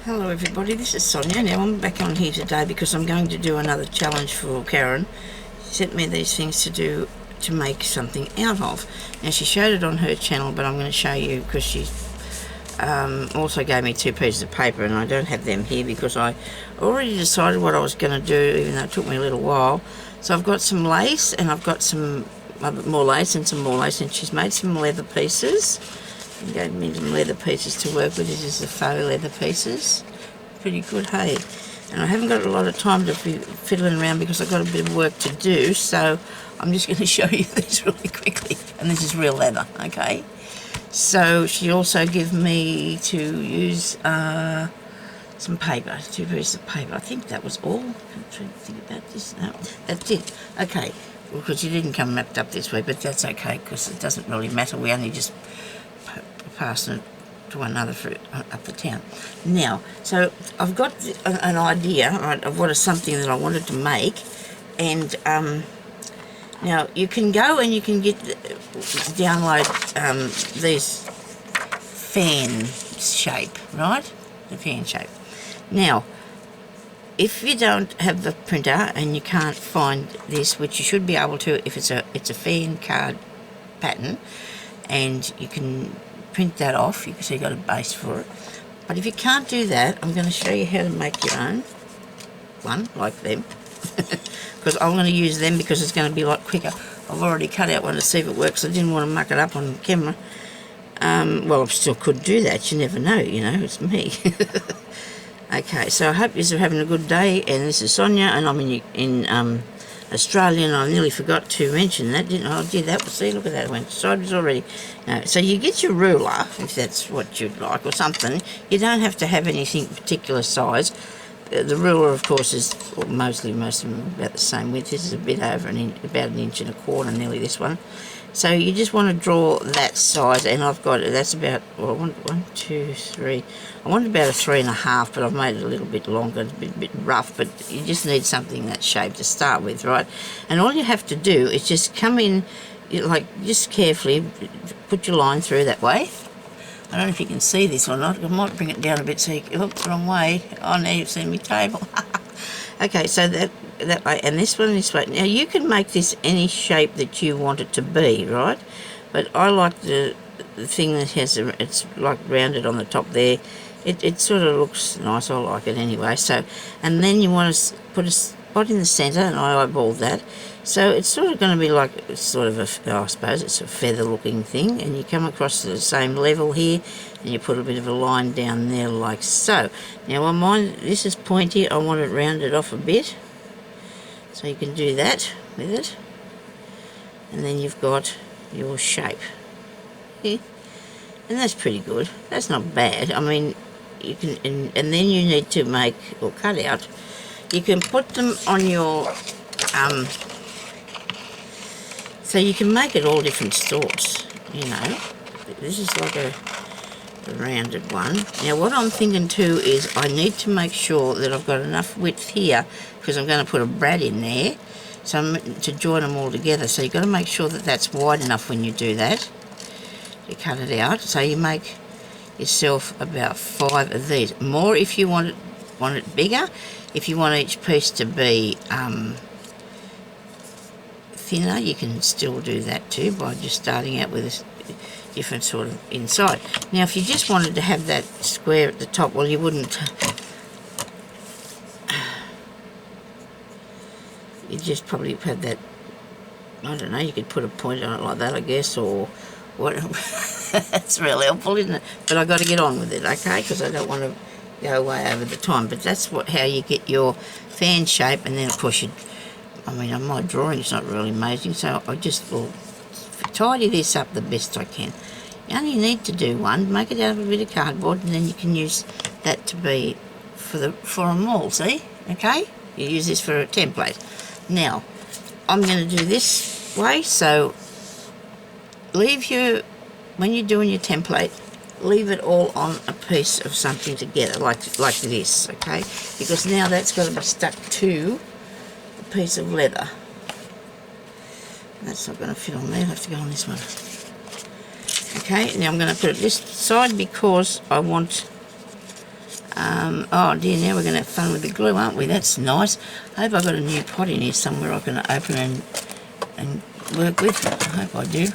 Hello everybody, this is Sonia. Now I'm back on here today because I'm going to do another challenge for Karen. She sent me these things to make something out of. Now she showed it on her channel, but I'm going to show you because she also gave me 2 pieces of paper, and I don't have them here because I already decided what I was going to do, even though it took me a little while. So I've got some lace, and I've got some more lace and some more lace, and she's made some leather pieces. And gave me some leather pieces to work with. This is the faux leather pieces. Pretty good, hey? And I haven't got a lot of time to be fiddling around because I've got a bit of work to do, so I'm just going to show you these really quickly. And this is real leather, okay? So she also gave me to use some paper, 2 pieces of paper. I think that was all. I'm trying to think about this. No, that's it. Okay, because she didn't come wrapped up this way, but that's okay because it doesn't really matter. We only just passing it to another fruit up the town. Now, so I've got an idea, right, of what is something that I wanted to make, and now you can go and you can download these fan shape, right? The fan shape. Now, if you don't have the printer and you can't find this, which you should be able to if it's a fan card pattern, and you can print that off, you can see you've got a base for it. But if you can't do that, I'm going to show you how to make your own one like them, because I'm going to use them because it's going to be a lot quicker. I've already cut out one to see if it works. I didn't want to muck it up on camera. Well, I still could do that, you never know, you know, it's me. Okay, so I hope you're having a good day, and this is Sonia, and I'm in Australia, and I nearly forgot to mention that, didn't I? Oh, did that. See, look at that, it went sideways already. No, so you get your ruler, if that's what you'd like, or something. You don't have to have anything particular size. The ruler, of course, is most of them about the same width. This is a bit over about 1 1/4 inches, nearly this one. So you just want to draw that size, and I've got it. That's about, well, 1, 2, 3. I wanted about a 3.5, but I've made it a little bit longer. It's a bit rough, but you just need something that shape to start with, right? And all you have to do is just come in, like, just carefully put your line through that way. I don't know if you can see this or not. I might bring it down a bit so you can, oops, wrong way. Oh, now you've seen my table. Okay, so that way, and this one this way. Now you can make this any shape that you want it to be, right? But I like the thing that has it's like rounded on the top there. It sort of looks nice. I like it anyway. So, and then you want to put a spot in the centre, and I eyeballed that. So it's sort of going to be like sort of I suppose it's a feather-looking thing, and you come across to the same level here, and you put a bit of a line down there like so. Now on mine, this is pointy. I want it rounded off a bit, so you can do that with it, and then you've got your shape here, and that's pretty good. That's not bad. I mean, you can, and then you need to make or cut out. You can put them on your so you can make it all different sorts, you know. This is like a rounded one. Now what I'm thinking too is I need to make sure that I've got enough width here, because I'm going to put a brad in there, so to join them all together. So you've got to make sure that that's wide enough when you do that. You cut it out, so you make yourself about 5 of these. More if you want it bigger. If you want each piece to be thinner, you can still do that too by just starting out with a different sort of inside. Now if you just wanted to have that square at the top, well, you wouldn't, you just probably have that, I don't know, you could put a point on it like that, I guess, or what. That's really helpful, isn't it? But I've got to get on with it, okay, because I don't want to go way over the time. But that's how you get your fan shape, and then of course I mean, my drawing's not really amazing, so I just will tidy this up the best I can. You only need to do one, make it out of a bit of cardboard, and then you can use that to be for a mall, see? Okay? You use this for a template. Now, I'm going to do this way, so when you're doing your template, leave it all on a piece of something together, like this, okay? Because now that's got to be stuck to piece of leather. That's not going to fit on there, I'll have to go on this one. Okay, now I'm going to put it this side because I want Oh dear, now we're going to have fun with the glue, aren't we? That's nice. I hope I've got a new pot in here somewhere I can open and work with. I hope I do.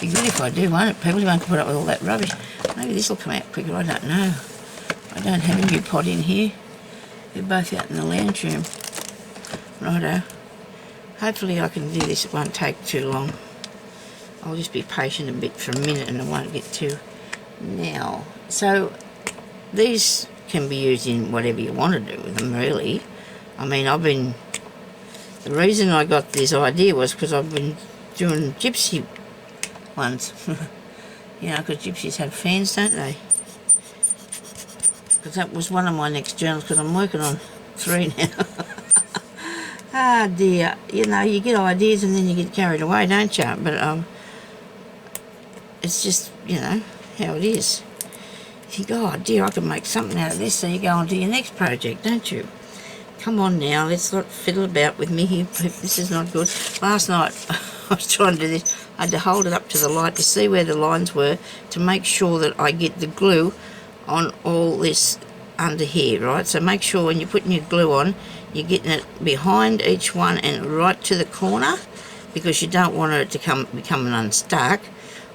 Be good if I do, won't it? People won't put up with all that rubbish. Maybe this will come out quicker, I don't know. I don't have a new pot in here. They're both out in the lounge room. Righto. Hopefully I can do this, it won't take too long. I'll just be patient a bit for a minute and I won't get too... Now, so these can be used in whatever you want to do with them, really. I mean, the reason I got this idea was because I've been doing gypsy ones. You know, because gypsies have fans, don't they? Because that was one of my next journals, because I'm working on 3 now. Ah dear, you know, you get ideas and then you get carried away, don't you? But it's just, you know, how it is. You think, oh dear, I can make something out of this, so you go on to your next project, don't you? Come on now, let's not fiddle about with me here. This is not good. Last night, I was trying to do this. I had to hold it up to the light to see where the lines were, to make sure that I get the glue on all this under here, right? So make sure when you're putting your glue on, you're getting it behind each one and right to the corner, because you don't want it to become unstuck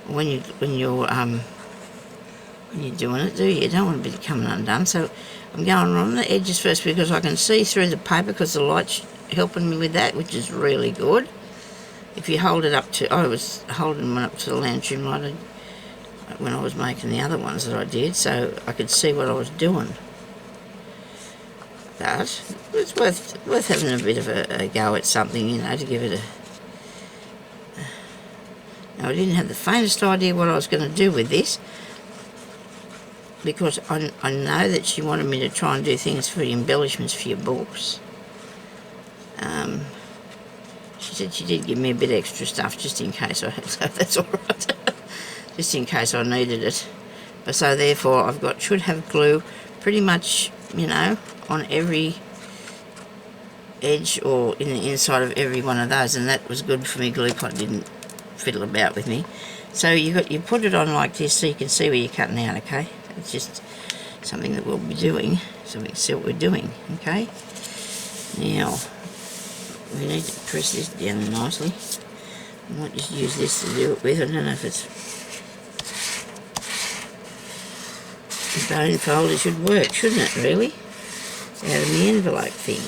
when you're doing it, do you? You don't want it to be coming undone. So I'm going on the edges first because I can see through the paper, because the light's helping me with that, which is really good. If you hold it up to, I was holding one up to the lounge room light when I was making the other ones that I did, so I could see what I was doing. But it's worth having a bit of a go at something, you know, to give it a... Now, I didn't have the faintest idea what I was going to do with this, because I know that she wanted me to try and do things for embellishments for your books. She said she did give me a bit extra stuff just in case I had, so that's alright. Just in case I needed it. But so therefore I've should have glue pretty much, you know, on every edge or in the inside of every one of those, and that was good for me. Glue pot didn't fiddle about with me. So you put it on like this so you can see where you're cutting out, okay? It's just something that we'll be doing, so we can see what we're doing, okay? Now, we need to press this down nicely. I might just use this to do it with. I don't know if it's... The bone folder should work, shouldn't it, really? Out of the envelope thing.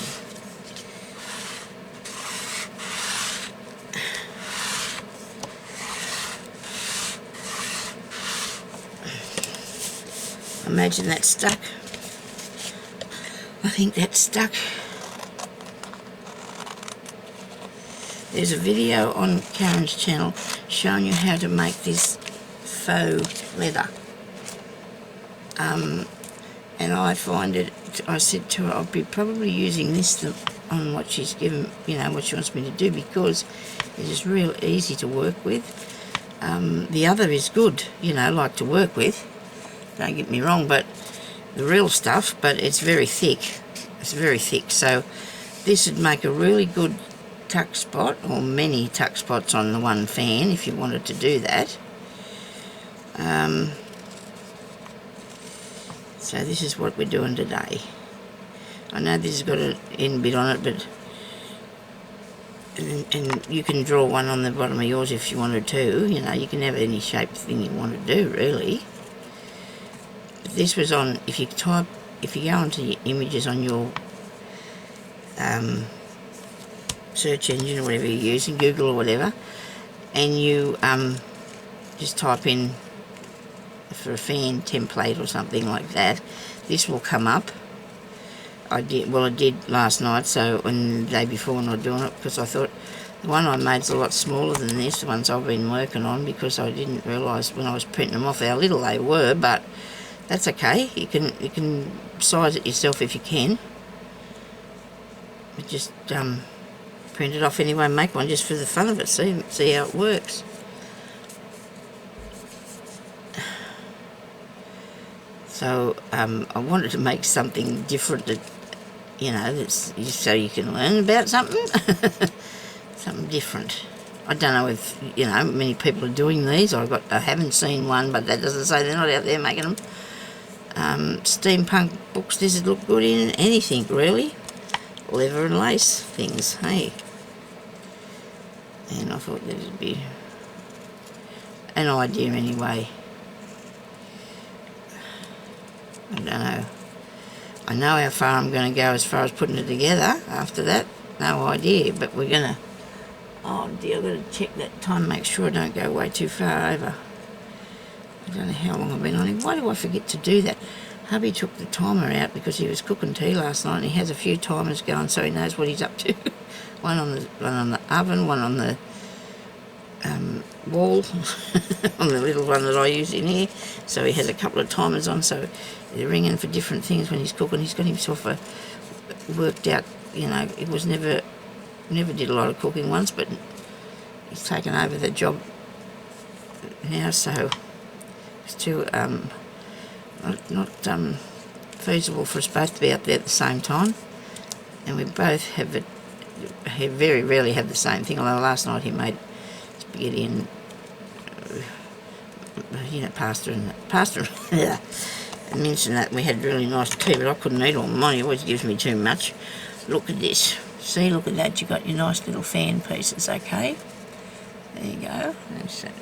Imagine that's stuck. I think that's stuck. There's a video on Karen's channel showing you how to make this faux leather. And I find it, I said to her, I'll be probably using this on what she's given, you know, what she wants me to do, because it is real easy to work with. The other is good, you know, like to work with. Don't get me wrong, but the real stuff, but it's very thick. It's very thick, so this would make a really good tuck spot, or many tuck spots on the one fan if you wanted to do that. So this is what we're doing today. I know this has got an end bit on it, but and you can draw one on the bottom of yours if you wanted to. You know, you can have any shaped thing you want to do, really. But this was on, if you go into your images on your search engine or whatever you're using, Google or whatever, and you just type in for a fan template or something like that, this will come up. I did last night, so and the day before when I was doing it, because I thought the one I made's a lot smaller than this, the ones I've been working on, because I didn't realise when I was printing them off how little they were, but that's okay. You can size it yourself if you can. But just print it off anyway, make one just for the fun of it, see how it works. So I wanted to make something different that, you know, that's so you can learn about something, something different. I don't know if, you know, many people are doing these. I haven't seen one, but that doesn't say they're not out there making them. steampunk books does it look good in? Anything really. Leather and lace things, hey. And I thought that'd be an idea anyway. I don't know. I know how far I'm going to go as far as putting it together. After that, no idea. But we're going to... Oh dear, I've got to check that time, make sure I don't go way too far over. I don't know how long I've been on it. Why do I forget to do that? Hubby took the timer out because he was cooking tea last night and he has a few timers going so he knows what he's up to. one on the oven, one on the wall, on the little one that I use in here. So he has a couple of timers on, so they're ringing for different things when he's cooking. He's got himself worked out, you know, he was never did a lot of cooking once, but he's taken over the job now, so it's too not feasible for us both to be up there at the same time. And we both have very rarely have the same thing, although last night he made spaghetti and pasta and yeah. I mentioned that we had really nice tea, but I couldn't eat all mine. He always gives me too much. Look at this. See, look at that. You got your nice little fan pieces, okay? There you go.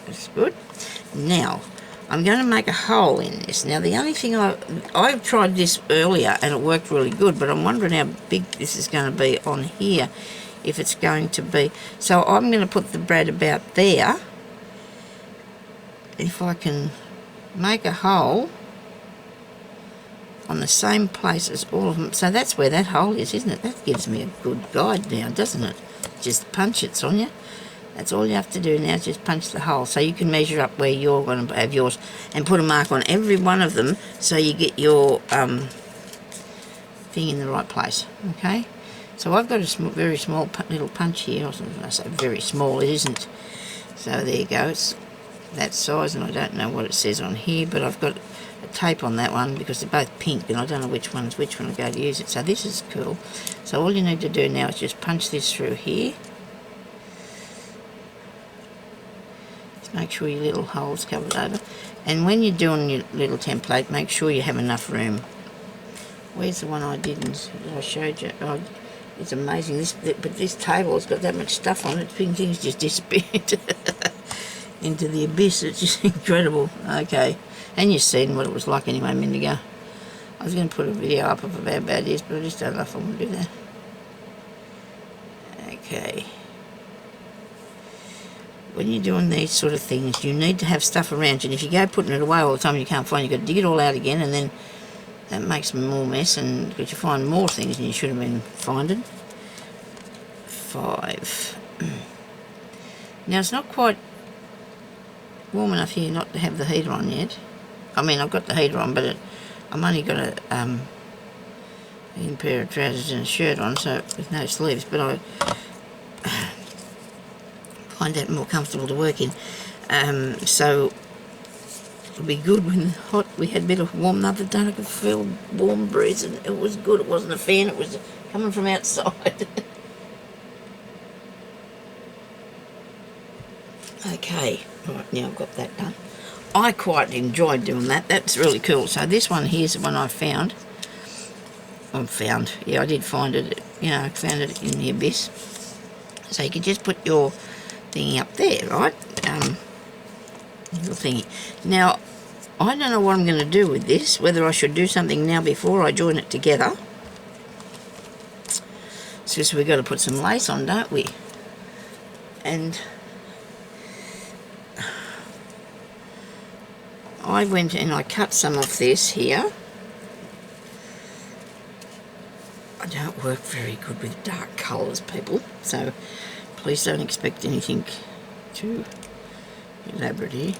That's good. Now, I'm going to make a hole in this. Now, the only thing I've tried this earlier and it worked really good, but I'm wondering how big this is going to be on here, if it's going to be. So I'm going to put the brad about there. If I can make a hole on the same place as all of them. So that's where that hole is, isn't it? That gives me a good guide now, doesn't it? Just punch it, Sonia. That's all you have to do now, is just punch the hole. So you can measure up where you're going to have yours and put a mark on every one of them so you get your thing in the right place, okay? So I've got a very small little punch here. I say very small, it isn't. So there you go, it's that size, and I don't know what it says on here, but I've got a tape on that one because they're both pink and I don't know which one's which when I go to use it. So this is cool. So all you need to do now is just punch this through here. Just make sure your little hole's covered over. And when you're doing your little template, make sure you have enough room. Where's the one I didn't, that I showed you? Oh, it's amazing. But this table has got that much stuff on it, things just disappeared into the abyss. It's just incredible. Okay. And you've seen what it was like anyway a minute ago. I was going to put a video up of how bad it is, but I just don't know if I want to do that. Okay. When you're doing these sort of things, you need to have stuff around you. And if you go putting it away all the time you can't find it, you've got to dig it all out again, and then that makes more mess, and because you find more things than you should have been finding. 5. Now it's not quite warm enough here not to have the heater on yet. I mean, I've got the heater on, but I'm only got a pair of trousers and a shirt on, so with no sleeves. But I find that more comfortable to work in. So it'll be good when hot. We had a bit of warm the other day. I could feel warm breeze, and it was good. It wasn't a fan. It was coming from outside. Okay, right, now I've got that done. I quite enjoyed doing that. That's really cool. So this one here's the one I found. Yeah, I did find it. You know, I found it in the abyss. So you can just put your thingy up there, right? Little thingy. Now, I don't know what I'm going to do with this. Whether I should do something now before I join it together. So we've got to put some lace on, don't we? And I went and I cut some of this here. I don't work very good with dark colours, people, so please don't expect anything too elaborate here.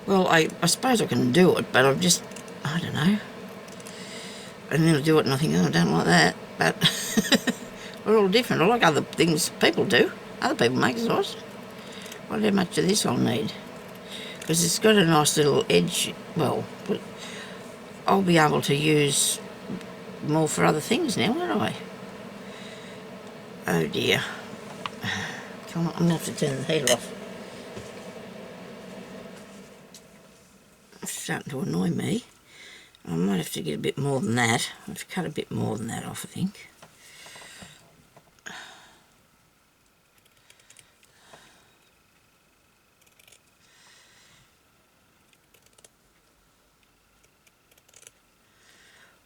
Well, I suppose I can do it, but I don't know. And then I do it and I think, oh, I don't like that, but we're all different. I like other things people do. Other people make sauce. What, how much of this I'll need? Because it's got a nice little edge. Well, but I'll be able to use more for other things now, won't I? Oh dear. Come on, I'm going to have to turn the heater off. starting to annoy me. I might have to get a bit more than that. I've cut a bit more than that off, I think.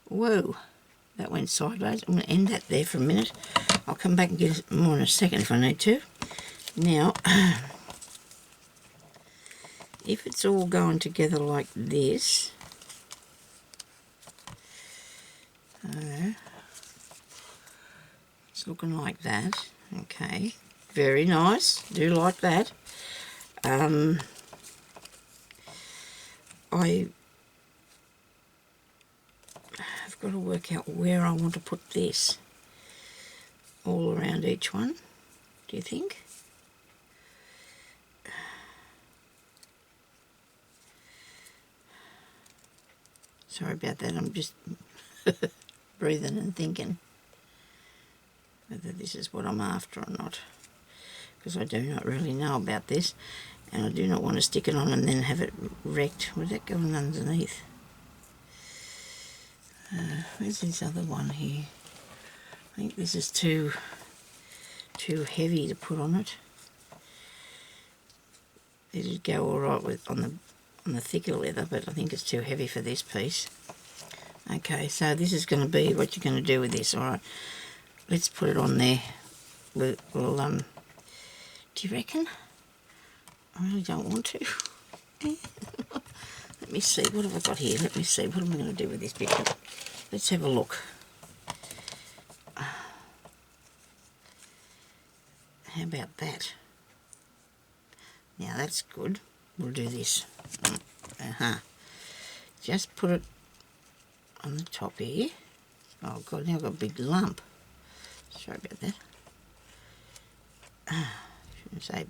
Whoa, that went sideways. I'm going to end that there for a minute. I'll come back and get more in a second if I need to. Now, if it's all going together like this, it's looking like that. Okay, very nice. Do like that. I've got to work out where I want to put this. All around each one, do you think? Sorry about that, I'm just breathing and thinking whether this is what I'm after or not, because I do not really know about this, and I do not want to stick it on and then have it wrecked. Where's that going underneath? Where's this other one here? I think this is too heavy to put on it. It'd go all right with on the thicker leather, but I think it's too heavy for this piece. Okay, so this is going to be what you're going to do with this. All right, let's put it on there. We'll do you reckon? I really don't want to. Let me see, what have I got here? Let me see, what am I going to do with this bit? Let's have a look. How about that? Now that's good. We'll do this. Just put it on the top here. Oh God, now I've got a big lump. Sorry about that. Shouldn't say.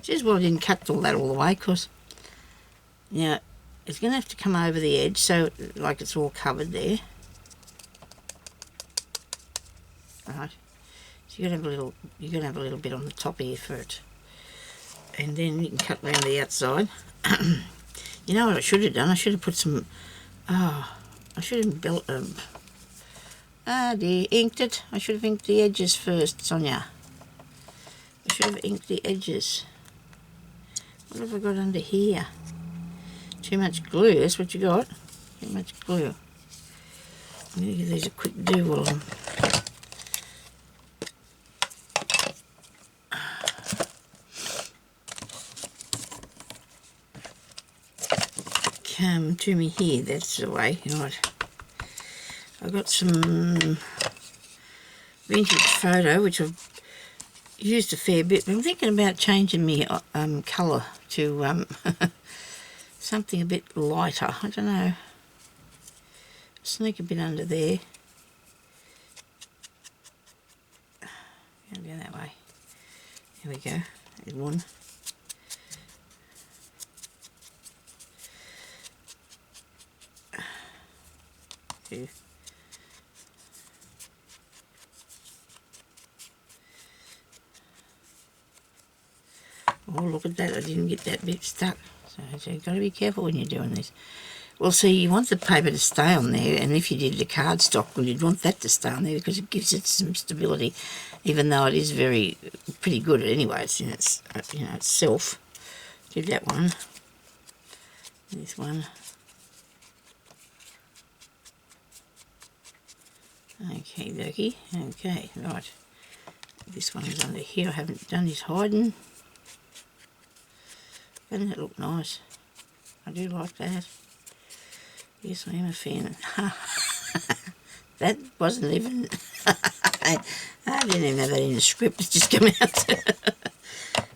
Just well I didn't cut all that all the way, because now it's going to have to come over the edge, so like it's all covered there. Right. So you're going to have a little bit on the top here for it, and then you can cut around the outside. You know what I should have done? I should have put some. I should have built. Dear, inked it. I should have inked the edges first, Sonia. I should have inked the edges. What have I got under here? Too much glue. That's what you got. Too much glue. I'm going to give these a quick do while I'm. Come to me here, that's the way. Right. I've got some vintage photo which I've used a fair bit, but I'm thinking about changing my colour to something a bit lighter. I don't know. Sneak a bit under there. Go that way. There we go. There's one. Two. Oh, look at that, I didn't get that bit stuck. So you've got to be careful when you're doing this. Well, see, you want the paper to stay on there, and if you did the cardstock, well, you'd want that to stay on there because it gives it some stability, even though it is pretty good anyway. It's in its, itself. Do that one. This one. Okay, dokie. Okay, right. This one is under here. I haven't done his hiding. Doesn't that look nice? I do like that. Yes, I am a fan. That wasn't even... I didn't even have that in the script. It's just come out.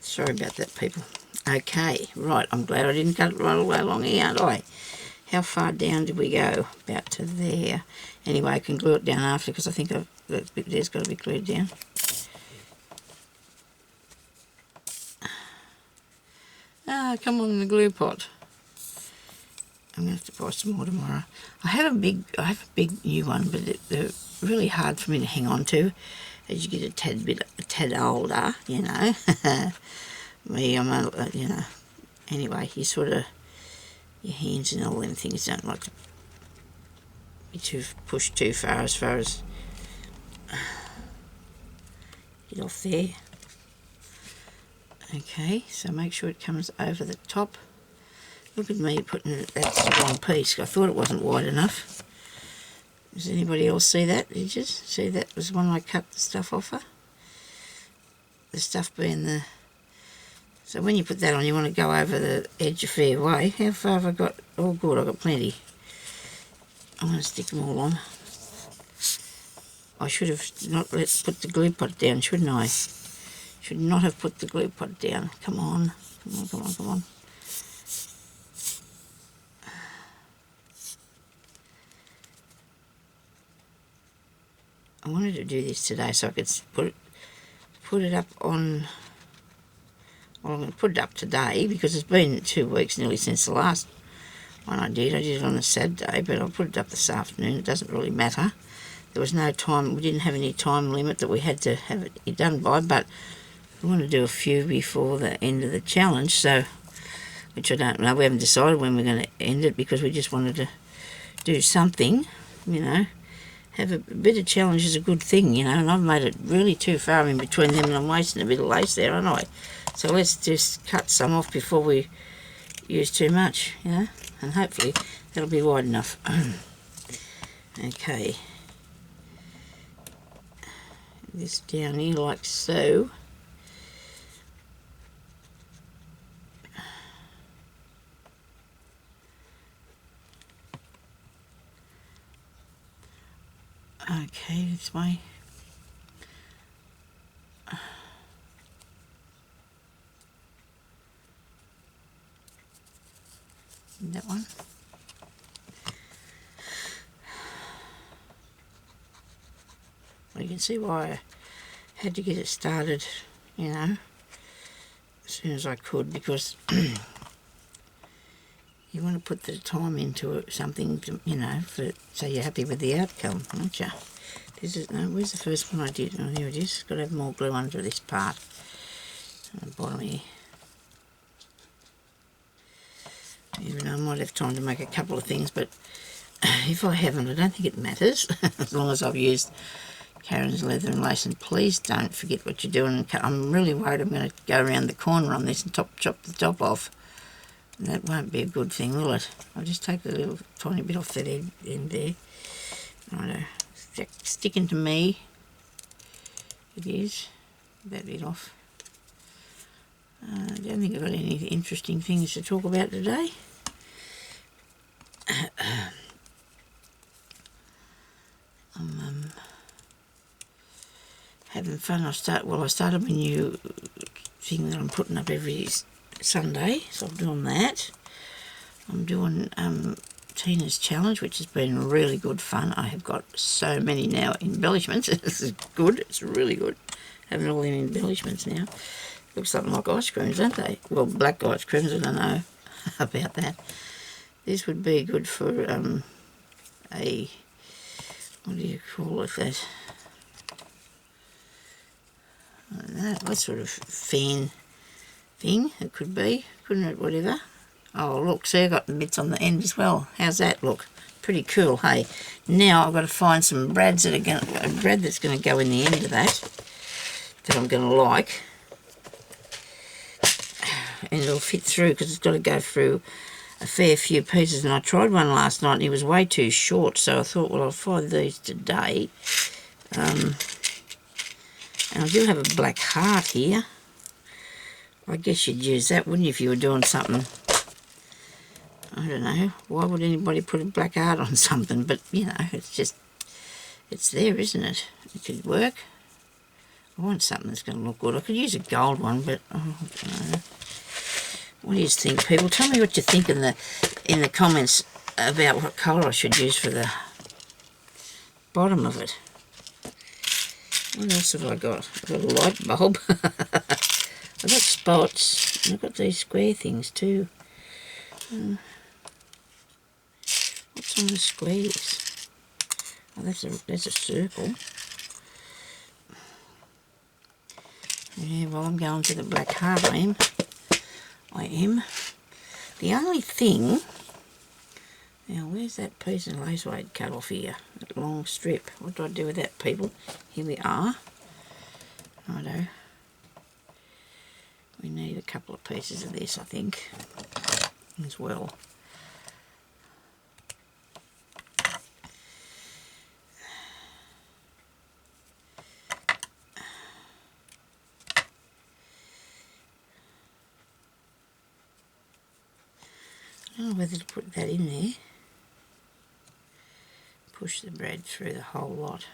Sorry about that, people. Okay, right. I'm glad I didn't cut it right all the way along here, aren't I? How far down did we go? About to there. Anyway, I can glue it down after because I think that bit there's got to be glued down. Come on in the glue pot. I'm going to have to buy some more tomorrow. I have a big new one, but they're really hard for me to hang on to as you get a tad older, you know. Me, I'm, Anyway, you sort of your hands and all them things don't like to be pushed too far as get off there. Okay, so make sure it comes over the top. Look at me putting it, that's the wrong piece. I thought it wasn't wide enough. Does anybody else see that? Did you just see that was the one I cut the stuff off of? The stuff being the... So when you put that on, you want to go over the edge a fair way. How far have I got? Oh good, I've got plenty. I'm going to stick them all on. I should have not put the glue pot down, shouldn't I? Should not have put the glue pot down. Come on, come on, come on, come on. I wanted to do this today so I could put it up on... Well, I'm going to put it up today because it's been 2 weeks nearly since the last one I did. I did it on a Saturday, but I'll put it up this afternoon. It doesn't really matter. There was no time, we didn't have any time limit that we had to have it done by, but we want to do a few before the end of the challenge, so, which I don't know, we haven't decided when we're going to end it because we just wanted to do something, you know. Have a bit of challenge is a good thing, you know, and I've made it really too far in between them and I'm wasting a bit of lace there, aren't I? So let's just cut some off before we use too much, you know, and hopefully that'll be wide enough. Okay. This down here like so. Okay, this way. That one. Well, you can see why I had to get it started, you know, as soon as I could, because you want to put the time into it, something, you know, so you're happy with the outcome, aren't you? This is, no, where's the first one I did? Oh, here it is. It's got to have more glue under this part, on the bottom here. Even though I might have time to make a couple of things, but if I haven't, I don't think it matters, as long as I've used Karen's leather and lace. And please don't forget what you're doing. I'm really worried I'm going to go around the corner on this and chop the top off. That won't be a good thing, will it? I'll just take a little tiny bit off that end there. Righto, sticking to me. It is. That bit off. I don't think I've got any interesting things to talk about today. I'm having fun. I started my new thing that I'm putting up every Sunday, so I'm doing that. I'm doing Tina's challenge, which has been really good fun. I have got so many now embellishments. This is good. It's really good having all them embellishments now. Looks something like ice creams, don't they? Well, black ice creams, I don't know about that. This would be good for a, what do you call it, that? I don't know, what sort of fan thing it could be, couldn't it, whatever. Oh, look, see, I've got the bits on the end as well. How's that look? Pretty cool, hey? Now I've got to find some brads that are going to, a brad that's going to go in the end of that I'm going to like. And it'll fit through because it's got to go through a fair few pieces. And I tried one last night and it was way too short, so I thought, well, I'll find these today. And I do have a black heart here. I guess you'd use that, wouldn't you, if you were doing something? I don't know. Why would anybody put a black heart on something? But, you know, it's just, it's there, isn't it? It could work. I want something that's going to look good. I could use a gold one, but, oh, I don't know. What do you think, people? Tell me what you think in the comments about what colour I should use for the bottom of it. What else have I got? I've got a light bulb. I've got spots. And I've got these square things too. What's on the squares? Oh, that's a circle. Yeah, well, I'm going to the black heart, I am. The only thing Now, where's that piece of lace weight cut off here? That long strip. What do I do with that, people? Here we are. Righto. We need a couple of pieces of this, I think, as well. I don't know whether to put that in there. Push the bread through the whole lot.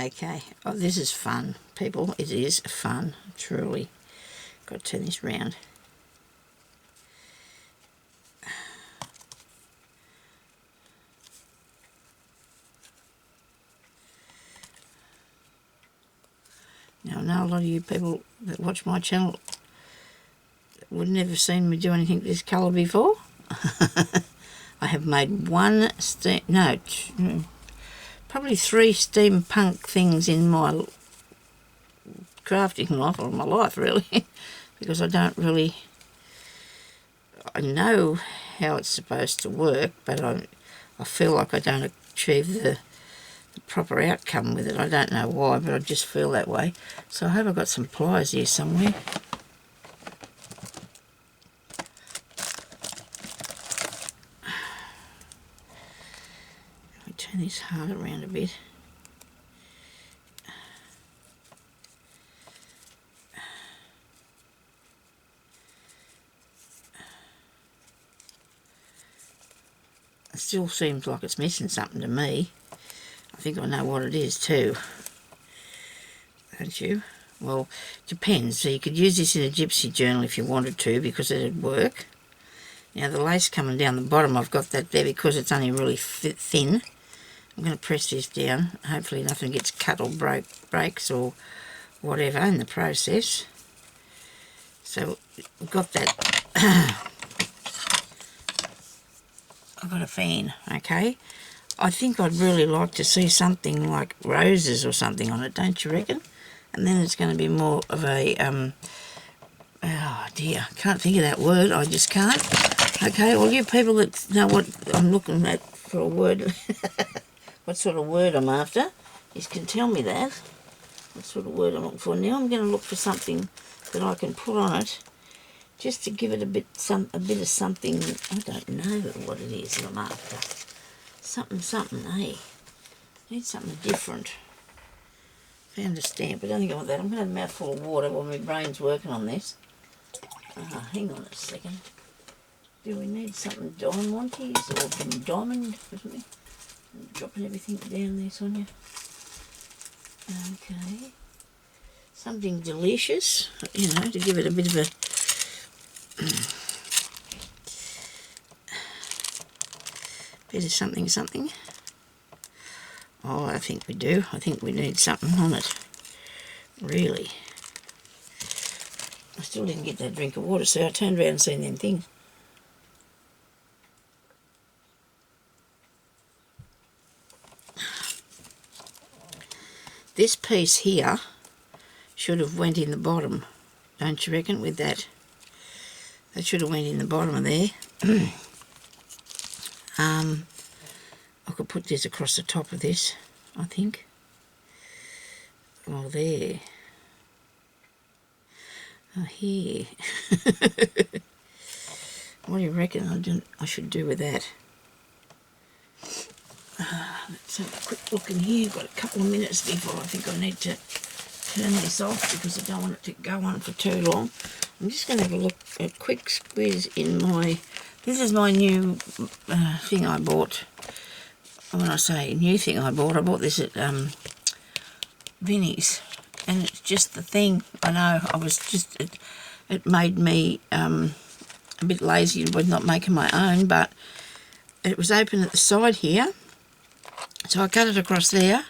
Okay, oh, this is fun, people. It is fun, truly. Got to turn this round. Now, I know a lot of you people that watch my channel would never seen me do anything this colour before. I have made probably 3 steampunk things in my crafting life, or my life really, because I know how it's supposed to work, but I feel like I don't achieve the proper outcome with it. I don't know why, but I just feel that way. So I hope I've got some pliers here somewhere. Let me turn this hard around a bit. It still seems like it's missing something to me. I think I know what it is too. Don't you? Well, depends. So you could use this in a gypsy journal if you wanted to, because it'd work. Now the lace coming down the bottom, I've got that there because it's only really thin. I'm going to press this down. Hopefully nothing gets cut or breaks or whatever in the process. So we've got that. I've got a fan, okay? I think I'd really like to see something like roses or something on it, don't you reckon? And then it's going to be more of a, oh dear, can't think of that word, I just can't. Okay, all you people that know what I'm looking at for a word, what sort of word I'm after, you can tell me that, what sort of word I'm looking for. Now I'm going to look for something that I can put on it, just to give it a bit of something. I don't know what it is that I'm after. Something, eh? Need something different. Found a stamp. I don't think I want that. I'm going to have a mouthful of water while my brain's working on this. Hang on a second. Do we need something diamondy or from diamond? Isn't it? I'm dropping everything down there, Sonia. Okay. Something delicious, you know, to give it a bit of a... bit of something. Oh, I think we do. I think we need something on it. Really. I still didn't get that drink of water, so I turned around and seen them things. This piece here should have went in the bottom, don't you reckon, with that? That should have went in the bottom of there. I could put this across the top of this, I think. Oh, there. Oh, here. What do you reckon I should do with that? Let's have a quick look in here. Got a couple of minutes before I think I need to turn this off because I don't want it to go on for too long. I'm just going to have a look, a quick squeeze in my... This is my new thing I bought. When I say new thing I bought this at Vinnie's, and it's just the thing. I know I was just, it made me a bit lazy with not making my own, but it was open at the side here, so I cut it across there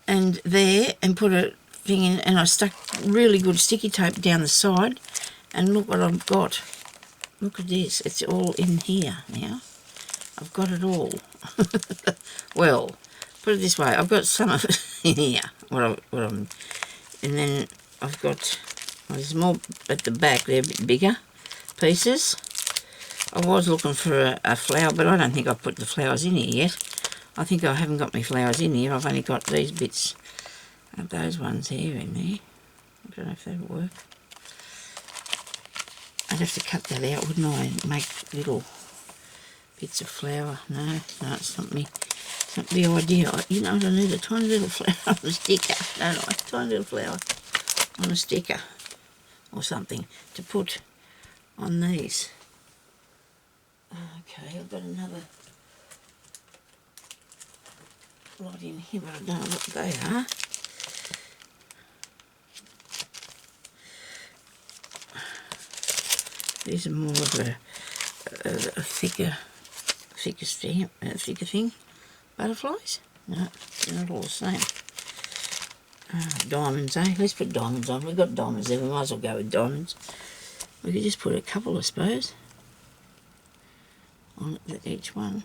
and put a thing in, and I stuck really good sticky tape down the side, and look what I've got. Look at this, it's all in here now. I've got it all. Well, put it this way, I've got some of it Yeah, and then I've got, well, there's more at the back, they're a bit bigger pieces. I was looking for a flower, but I don't think I've put the flowers in here yet. I think I haven't got my flowers in here. I've only got these bits of those ones here in there. I don't know if that'll work. I'd have to cut that out, wouldn't I, and make little bits of flower. No, it's not me. It's not the idea. You know, I need a tiny little flower on a sticker, don't I? Tiny little flower on a sticker or something to put on these. Okay, I've got another lot in here, but I don't know what they are. These are more of a thicker stamp, thicker thing. Butterflies? No, they're not all the same. Diamonds, eh? Let's put diamonds on. We've got diamonds there, we might as well go with diamonds. We could just put a couple, I suppose, on each one.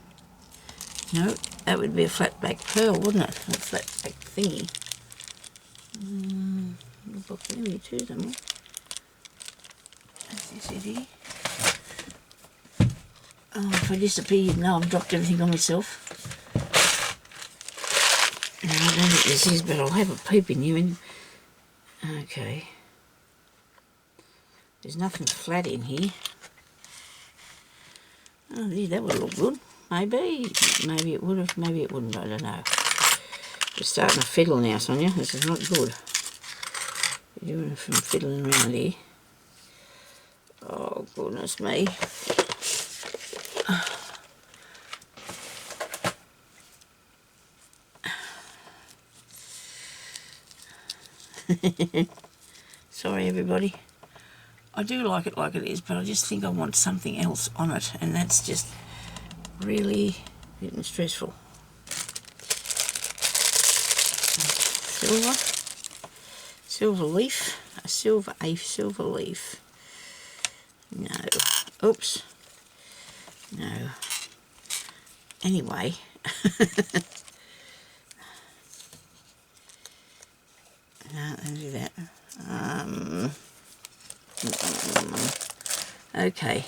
No, that would be a flat black pearl, wouldn't it? A flat black thingy. Book there, me too, somewhere. Is this it here? Oh, if I disappear, you'd know I've dropped everything on myself. No, I don't think this is, but I'll have a peep in you. Okay. There's nothing flat in here. Oh, gee, that would look good. Maybe it would have, maybe it wouldn't, I don't know. You're starting to fiddle now, Sonia. This is not good. You're doing some fiddling around here. Oh, goodness me. Sorry, everybody. I do like it is, but I just think I want something else on it, and that's just really getting stressful. Silver leaf, a silver leaf. No, oops, no. Anyway, no, don't do that. Okay,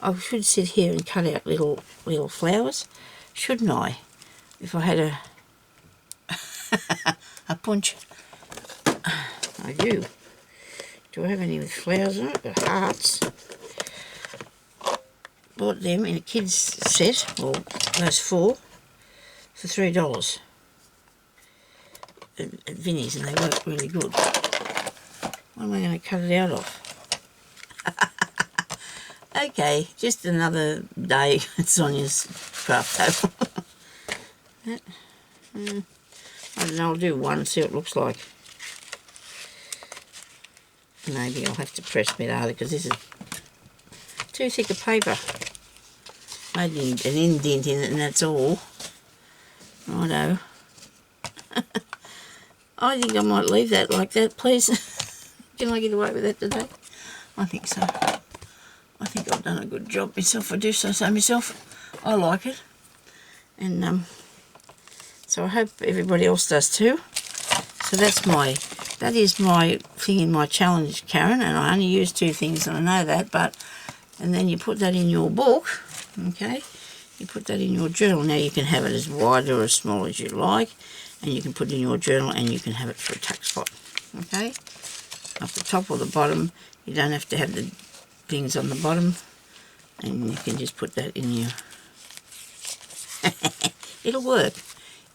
I should sit here and cut out little flowers, shouldn't I? If I had a punch. I do. Do I have any with flowers on it? Got hearts. Bought them in a kids set, or those four, for $3 at Vinnie's, and they work really good. What am I going to cut it out of? Okay, just another day at Sonia's craft table. I don't know, I'll do one, see what it looks like. Maybe I'll have to press a bit harder because this is too thick a paper. Made an indent in it and that's all. Righto. I think I might leave that like that, please. Can I get away with that today? I think so. I think I've done a good job myself. I do so myself. I like it. And so I hope everybody else does too. So that is my thing in my challenge, Karen, and I only use 2 things, and I know that, and then you put that in your book, okay? You put that in your journal. Now you can have it as wide or as small as you like, and you can put it in your journal and you can have it for a tuck spot, okay? Up the top or the bottom, you don't have to have the things on the bottom, and you can just put that in your... It'll work.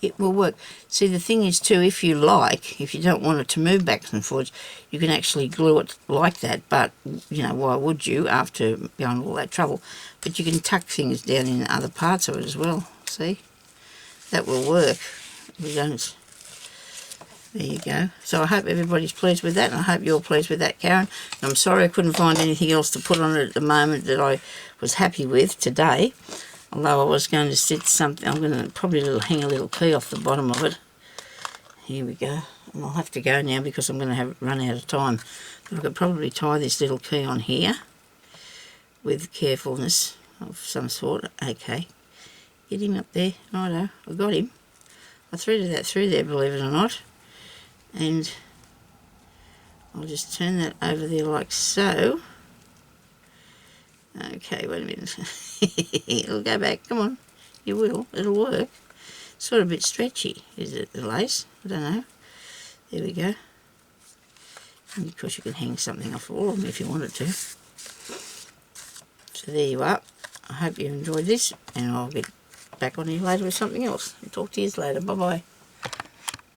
It will work. See, the thing is too, if you don't want it to move back and forwards, you can actually glue it like that, but, you know, why would you after going all that trouble? But you can tuck things down in other parts of it as well, see? That will work. We don't... There you go. So I hope everybody's pleased with that, and I hope you're pleased with that, Karen. I'm sorry I couldn't find anything else to put on it at the moment that I was happy with today. Although I was going to stitch something, I'm going to probably hang a little key off the bottom of it. Here we go. And I'll have to go now because I'm going to have run out of time. But I could probably tie this little key on here with carefulness of some sort. Okay. Get him up there. Righto. I got him. I threaded that through there, believe it or not. and I'll just turn that over there like so. Okay, wait a minute. It'll go back. Come on. You will. It'll work. Sort of a bit stretchy, is it, the lace? I don't know. There we go. And of course you can hang something off all of them if you wanted to. So there you are. I hope you enjoyed this, and I'll get back on you later with something else. Talk to you later. Bye-bye.